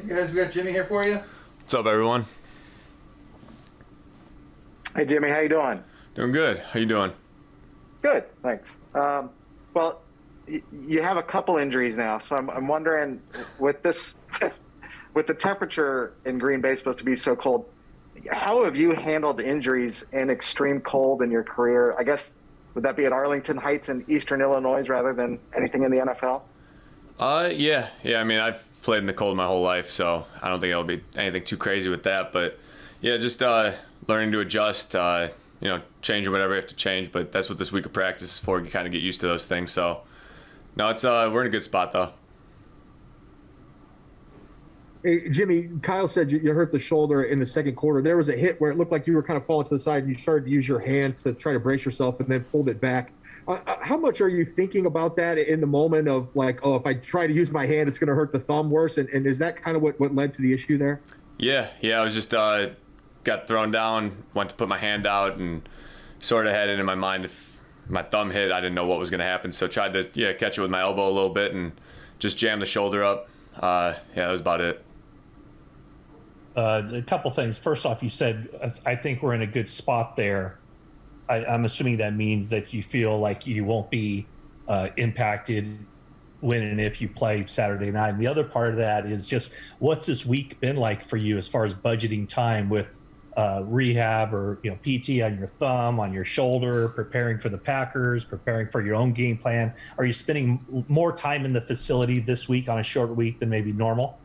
Hey guys, we got Jimmy here for you. What's up, everyone? Hey Jimmy, how you doing? Doing good. How you doing? Good, thanks. Well, you have a couple injuries now, so I'm wondering, with this, with the temperature in Green Bay supposed to be so cold, how have you handled injuries in extreme cold in your career? I guess, would that be at Arlington Heights in Eastern Illinois rather than anything in the NFL? Yeah. I mean, I've played in the cold my whole life, so I don't think it'll be anything too crazy with that. But yeah, just learning to adjust. Changing whatever you have to change. But that's what this week of practice is for. You kind of get used to those things. So no, it's we're in a good spot though. Hey, Jimmy, Kyle said you hurt the shoulder in the second quarter. There was a hit where it looked like you were kind of falling to the side, and you started to use your hand to try to brace yourself and then pulled it back. How much are you thinking about that in the moment of like, oh, if I try to use my hand, it's going to hurt the thumb worse? And is that kind of what led to the issue there? Yeah. I was just got thrown down, went to put my hand out, and sort of had it in my mind if my thumb hit, I didn't know what was going to happen. So tried to catch it with my elbow a little bit and just jam the shoulder up. That was about it. A couple things. First off, you said, I think we're in a good spot there. I'm assuming that means that you feel like you won't be impacted when and if you play Saturday night. And the other part of that is just, what's this week been like for you as far as budgeting time with rehab or PT on your thumb, on your shoulder, preparing for the Packers, preparing for your own game plan? Are you spending more time in the facility this week on a short week than maybe normal?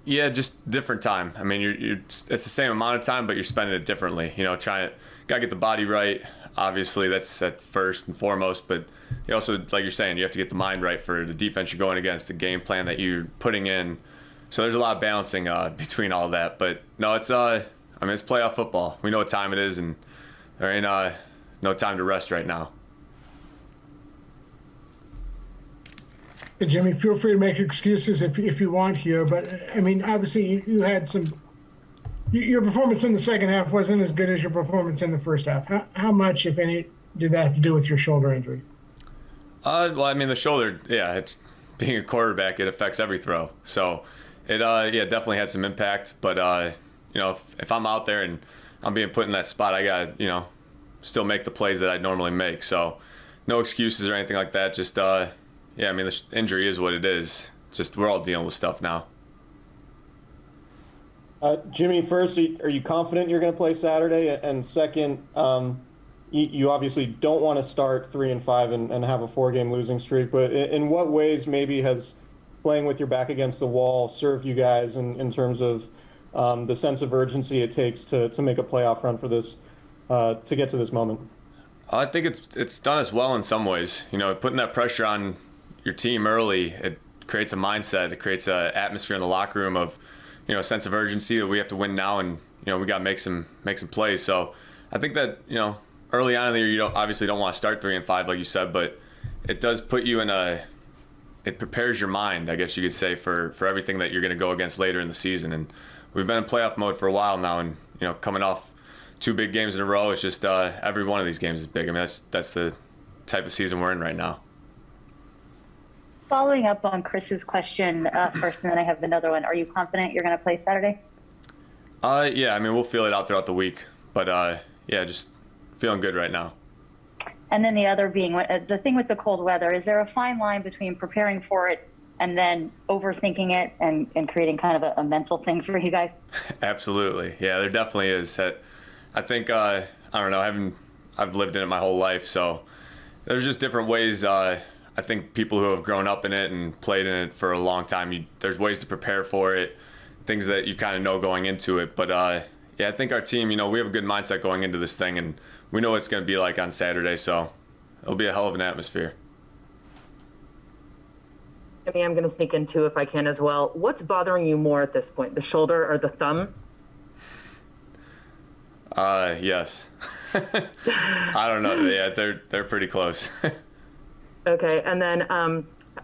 Yeah, just different time. I mean, it's the same amount of time, but you're spending it differently. Gotta get the body right. Obviously, that's at first and foremost. But you also, like you're saying, you have to get the mind right for the defense you're going against, the game plan that you're putting in. So there's a lot of balancing between all that. But no, it's it's playoff football. We know what time it is, and there ain't no time to rest right now. Hey, Jimmy, feel free to make excuses if you want here, but I mean, obviously you had your performance in the second half wasn't as good as your performance in the first half. How much, if any, did that have to do with your shoulder injury? Well, I mean, the shoulder, it's being a quarterback, it affects every throw. So it, definitely had some impact. But, if I'm out there and I'm being put in that spot, I got to, still make the plays that I normally make. So no excuses or anything like that. Just, the injury is what it is. Just we're all dealing with stuff now. Jimmy, first, are you confident you're going to play Saturday? And second, you obviously don't want to start 3-5 and have a 4-game losing streak, but in what ways maybe has playing with your back against the wall served you guys in terms of the sense of urgency it takes to make a playoff run for this, to get to this moment? I think it's done us well in some ways. Putting that pressure on your team early, it creates a mindset. It creates an atmosphere in the locker room of, a sense of urgency that we have to win now, and we got to make some plays. So I think that early on in the year, you obviously don't want to start 3-5 like you said, but it does put you it prepares your mind, I guess you could say, for everything that you're going to go against later in the season. And we've been in playoff mode for a while now, and coming off 2 big games in a row, it's just every one of these games is big. I mean, that's the type of season we're in right now. Following up on Chris's question first, and then I have another one. Are you confident you're going to play Saturday? Yeah, I mean, we'll feel it out throughout the week. But, just feeling good right now. And then the other being, the thing with the cold weather, is there a fine line between preparing for it and then overthinking it and creating kind of a mental thing for you guys? Absolutely. Yeah, there definitely is. I think, I don't know, I've lived in it my whole life, so there's just different ways. I think people who have grown up in it and played in it for a long time, there's ways to prepare for it, things that you kind of know going into it. But I think our team, we have a good mindset going into this thing, and we know what it's going to be like on Saturday, so it'll be a hell of an atmosphere. I mean, I'm going to sneak in two if I can as well. What's bothering you more at this point, the shoulder or the thumb? Yes. I don't know. Yeah, they're pretty close. Okay, and then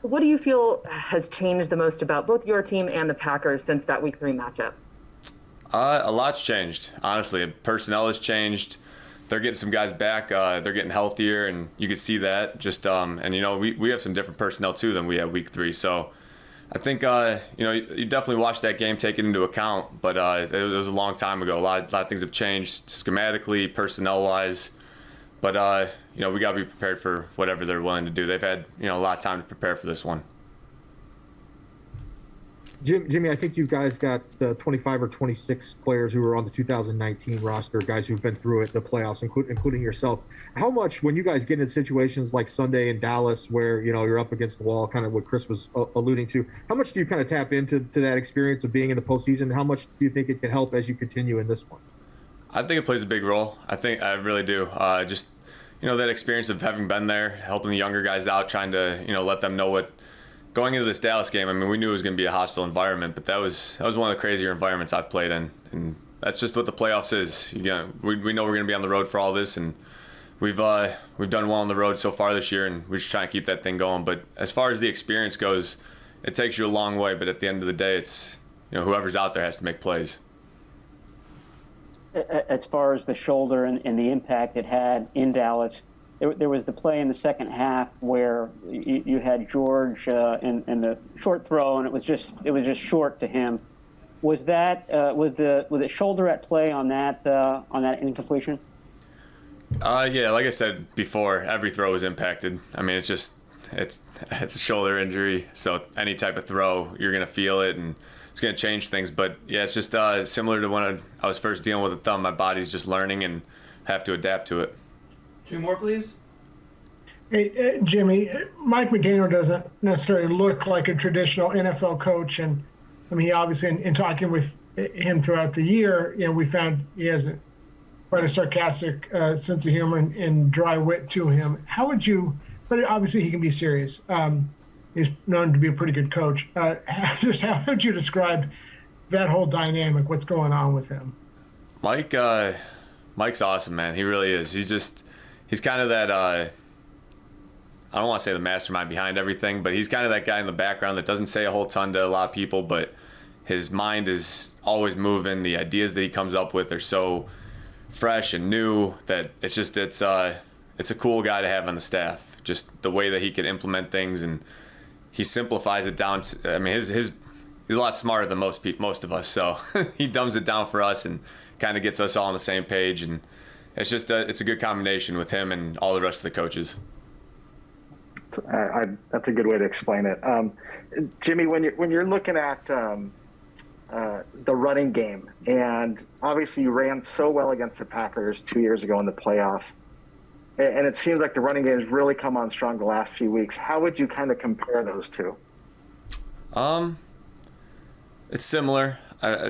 what do you feel has changed the most about both your team and the Packers since that Week 3 matchup? A lot's changed, honestly. Personnel has changed. They're getting some guys back. They're getting healthier, and you can see that. Just and we have some different personnel too than we had Week 3. So I think you definitely watched that game, take it into account, but it was a long time ago. A lot of things have changed schematically, personnel-wise, but we got to be prepared for whatever they're willing to do. They've had a lot of time to prepare for this one. Jimmy, I think you guys got 25 or 26 players who were on the 2019 roster, guys who've been through it, the playoffs, including yourself. How much, when you guys get in situations like Sunday in Dallas where, you're up against the wall, kind of what Chris was alluding to, how much do you kind of tap into that experience of being in the postseason? How much do you think it can help as you continue in this one? I think it plays a big role. I really do. Just, that experience of having been there, helping the younger guys out, trying to, let them know what, going into this Dallas game, I mean, we knew it was going to be a hostile environment, but that was one of the crazier environments I've played in, and that's just what the playoffs is. We know we're going to be on the road for all this, and we've done well on the road so far this year, and we're just trying to keep that thing going. But as far as the experience goes, it takes you a long way, but at the end of the day, it's whoever's out there has to make plays. As far as the shoulder and the impact it had in Dallas, there was the play in the second half where you had George in the short throw, and it was just short to him. Was it shoulder at play on that incompletion? Yeah, like I said before, every throw was impacted. I mean, it's a shoulder injury, so any type of throw, you're gonna feel it, and it's gonna change things. But yeah, it's just similar to when I was first dealing with a thumb. My body's just learning and have to adapt to it. 2 more, please. Hey, Jimmy, Mike McDaniel doesn't necessarily look like a traditional NFL coach, and I mean, he obviously, in talking with him throughout the year, we found he has quite a sarcastic sense of humor and dry wit to him. How would you? But obviously, he can be serious. He's known to be a pretty good coach. Just how would you describe that whole dynamic? What's going on with him? Mike's awesome, man. He really is. He's kind of that, I don't want to say the mastermind behind everything, but he's kind of that guy in the background that doesn't say a whole ton to a lot of people, but his mind is always moving. The ideas that he comes up with are so fresh and new that it's a cool guy to have on the staff. Just the way that he can implement things, and he simplifies it down to, I mean, he's a lot smarter than most of us, so he dumbs it down for us and kind of gets us all on the same page, and it's just it's a good combination with him and all the rest of the coaches. That's a good way to explain it. Jimmy, when you're looking at the running game, and obviously you ran so well against the Packers 2 years ago in the playoffs, and it seems like the running game has really come on strong the last few weeks. How would you kind of compare those two? It's similar.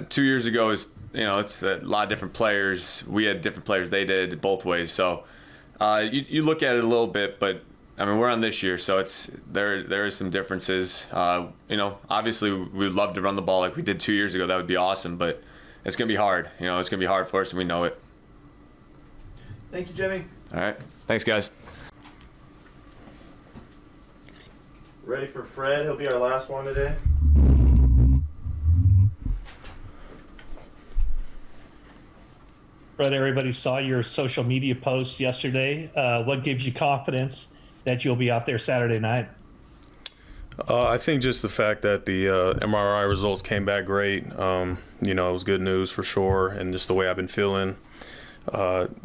2 years ago it's a lot of different players. We had different players. They did both ways. So you look at it a little bit, but I mean, we're on this year, so there is some differences. Obviously we'd love to run the ball like we did 2 years ago. That would be awesome, but it's gonna be hard. It's gonna be hard for us, and we know it. Thank you, Jimmy. All right, thanks, guys. Ready for Fred? He'll be our last one today. Fred, everybody saw your social media post yesterday. What gives you confidence that you'll be out there Saturday night? I think just the fact that the MRI results came back great. It was good news for sure, and just the way I've been feeling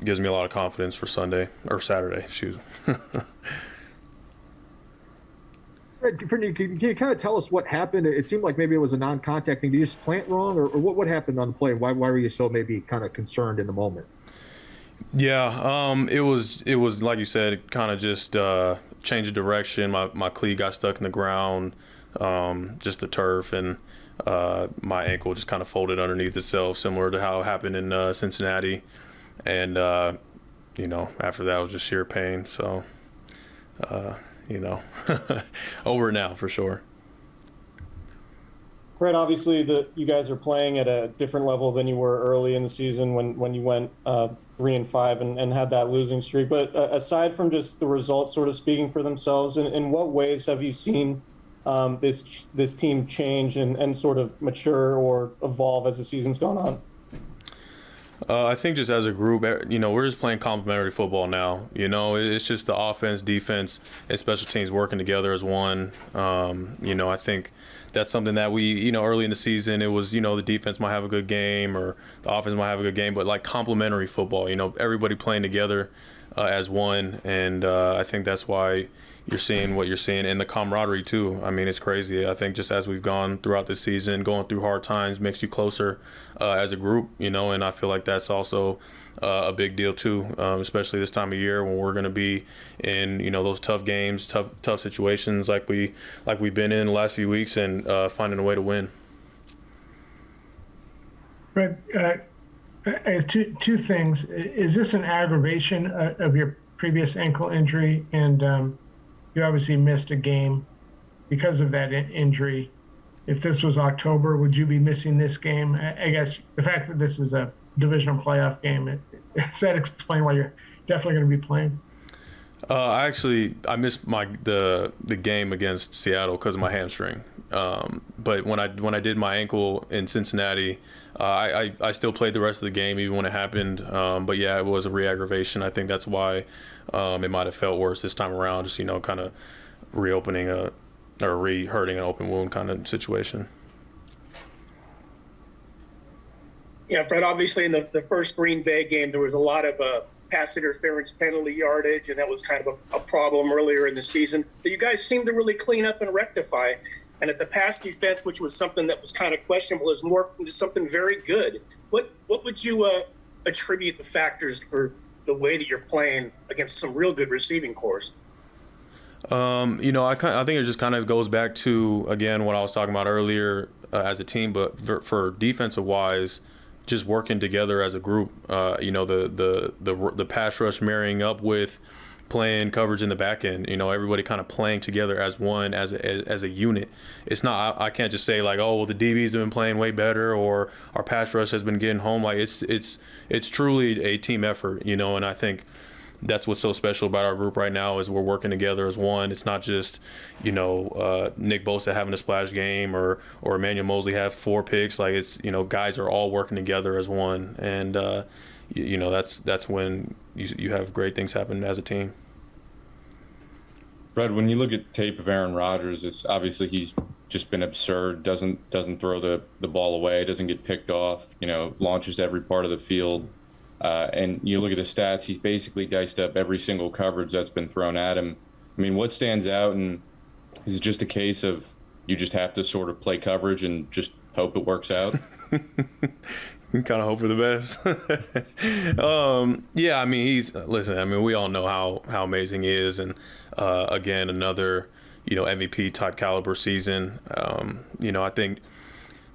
gives me a lot of confidence for Saturday. Excuse me. Fred, can you kind of tell us what happened? It seemed like maybe it was a non-contact thing. Did you just plant wrong, or what happened on the play? Why were you so maybe kind of concerned in the moment? Yeah, it was like you said, kind of just change of direction. My cleat got stuck in the ground, just the turf, and my ankle just kind of folded underneath itself, similar to how it happened in Cincinnati. And after that, it was just sheer pain. So. Over now for sure. Fred, obviously you guys are playing at a different level than you were early in the season when you went 3-5 and had that losing streak. But aside from just the results sort of speaking for themselves, in what ways have you seen this team change and sort of mature or evolve as the season's gone I think just as a group, we're just playing complementary football now. It's just the offense, defense, and special teams working together as one. I think that's something that we, early in the season, it was, the defense might have a good game or the offense might have a good game, but like complementary football, everybody playing together as one. And I think that's why you're seeing what you're seeing, and the camaraderie too. I mean, it's crazy. I think just as we've gone throughout the season, going through hard times makes you closer as a group, and I feel like that's also a big deal too, especially this time of year when we're going to be in, those tough games, tough situations like we've been in the last few weeks, and finding a way to win. Fred, I have two things. Is this an aggravation of your previous ankle injury? And you obviously missed a game because of that injury. If this was October, would you be missing this game? I guess the fact that this is a divisional playoff game, does that explain why you're definitely going to be playing? I missed the game against Seattle because of my hamstring. But when I did my ankle in Cincinnati, I still played the rest of the game even when it happened. But yeah, it was a re-aggravation. I think that's why it might have felt worse this time around. Just kind of reopening or re-hurting an open wound kind of situation. Yeah, Fred, obviously in the first Green Bay game, there was a lot of pass interference penalty yardage, and that was kind of a problem earlier in the season that you guys seemed to really clean up and rectify. And at the pass defense, which was something that was kind of questionable, is morphed into something very good. What would you attribute the factors for the way that you're playing against some real good receiving cores? I think it just kind of goes back to, again, what I was talking about earlier as a team, but for defensive wise, just working together as a group. The pass rush marrying up with playing coverage in the back end. Everybody kind of playing together as one, as a unit. It's not. I can't just say like, oh, well, the DBs have been playing way better, or our pass rush has been getting home. Like it's truly a team effort. And I think that's what's so special about our group right now is we're working together as one. It's not just, Nick Bosa having a splash game or Emmanuel Mosley have 4 picks. Like it's, guys are all working together as one. And, that's when you have great things happen as a team. Fred, when you look at tape of Aaron Rodgers, it's obviously he's just been absurd, doesn't throw the ball away, doesn't get picked off, launches to every part of the field. And you look at the stats, he's basically diced up every single coverage that's been thrown at him. I mean, what stands out, and is it just a case of you just have to sort of play coverage and just hope it works out? Kind of hope for the best. Yeah, I mean, we all know how amazing he is. And again, another, MVP type caliber season. I think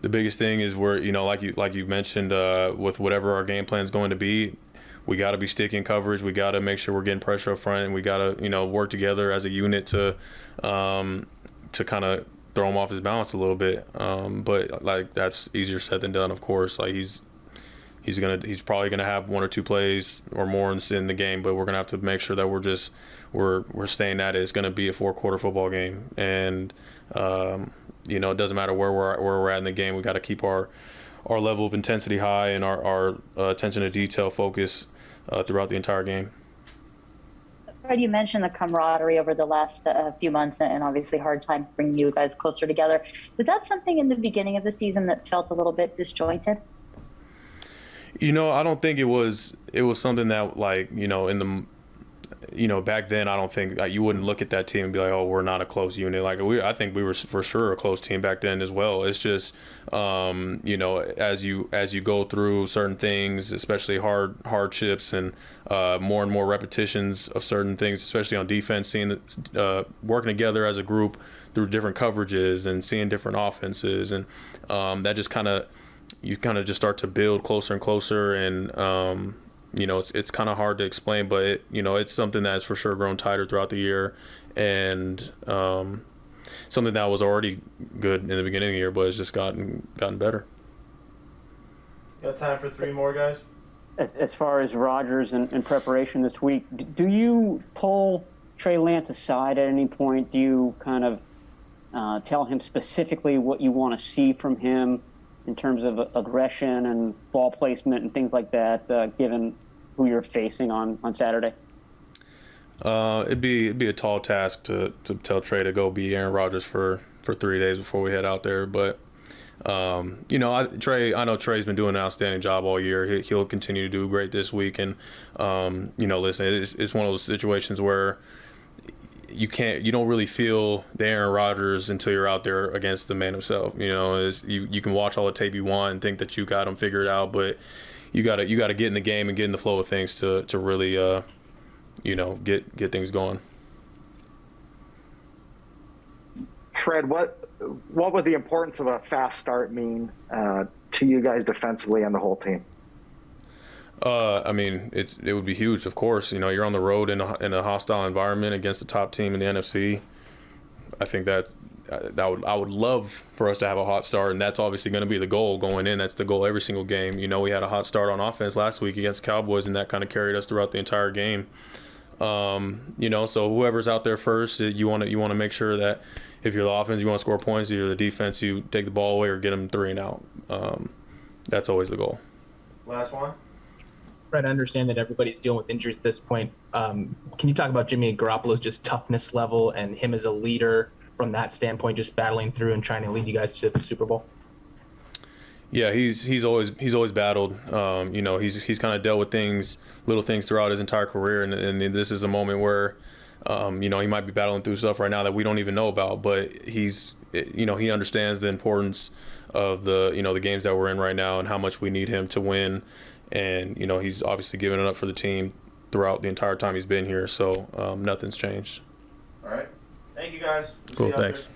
the biggest thing is we're, like you mentioned, with whatever our game plan is going to be, we got to be sticking coverage. We got to make sure we're getting pressure up front, and we got to, work together as a unit to kind of throw him off his balance a little bit. But like that's easier said than done, of course. Like he's probably gonna have 1 or 2 plays or more in the game, but we're gonna have to make sure that we're staying at it. It's gonna be a 4-quarter football game, and it doesn't matter where we're at in the game. We got to keep our level of intensity high and our attention to detail focus throughout the entire game. Fred, you mentioned the camaraderie over the last few months, and obviously hard times bringing you guys closer together. Was that something in the beginning of the season that felt a little bit disjointed? I don't think it was something that, like, in the, back then, I don't think you wouldn't look at that team and be like, oh, we're not a close unit. Like I think we were for sure a close team back then as well. It's just, as you go through certain things, especially hardships and more repetitions of certain things, especially on defense, seeing working together as a group through different coverages and seeing different offenses, and that just you just start to build closer and closer, and it's kind of hard to explain, but it's something that's for sure grown tighter throughout the year, and something that was already good in the beginning of the year, but it's just gotten better. Got time for 3 more, guys? As far as Rodgers and preparation this week, do you pull Trey Lance aside at any point? Do you kind of tell him specifically what you want to see from him in terms of aggression and ball placement and things like that, given who you're facing on Saturday? It'd be a tall task to tell Trey to go be Aaron Rodgers for 3 days before we head out there. But I know Trey's been doing an outstanding job all year. He'll continue to do great this week. And listen, it's one of those situations where you don't really feel the Aaron Rodgers until you're out there against the man himself. You can watch all the tape you want and think that you got him figured out, but you gotta get in the game and get in the flow of things to really get things going. Fred, what would the importance of a fast start mean to you guys defensively and the whole team? It would be huge, of course. You're on the road in a hostile environment against the top team in the NFC. I think I would love for us to have a hot start, and that's obviously going to be the goal going in. That's the goal every single game. We had a hot start on offense last week against the Cowboys, and that kind of carried us throughout the entire game. So whoever's out there first, you want to make sure that if you're the offense, you want to score points. If you're the defense, you take the ball away or get them 3 and out. That's always the goal. Last one. Fred, I understand that everybody's dealing with injuries at this point. Can you talk about Jimmy Garoppolo's just toughness level and him as a leader from that standpoint, just battling through and trying to lead you guys to the Super Bowl? Yeah, he's always battled. He's kind of dealt with little things throughout his entire career, and this is a moment where, he might be battling through stuff right now that we don't even know about. But he understands the importance of the games that we're in right now and how much we need him to win. And he's obviously given it up for the team throughout the entire time he's been here. So nothing's changed. All right, thank you guys. Cool, thanks.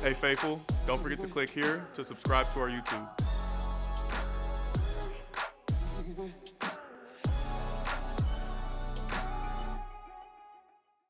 Hey faithful, don't forget to click here to subscribe to our YouTube.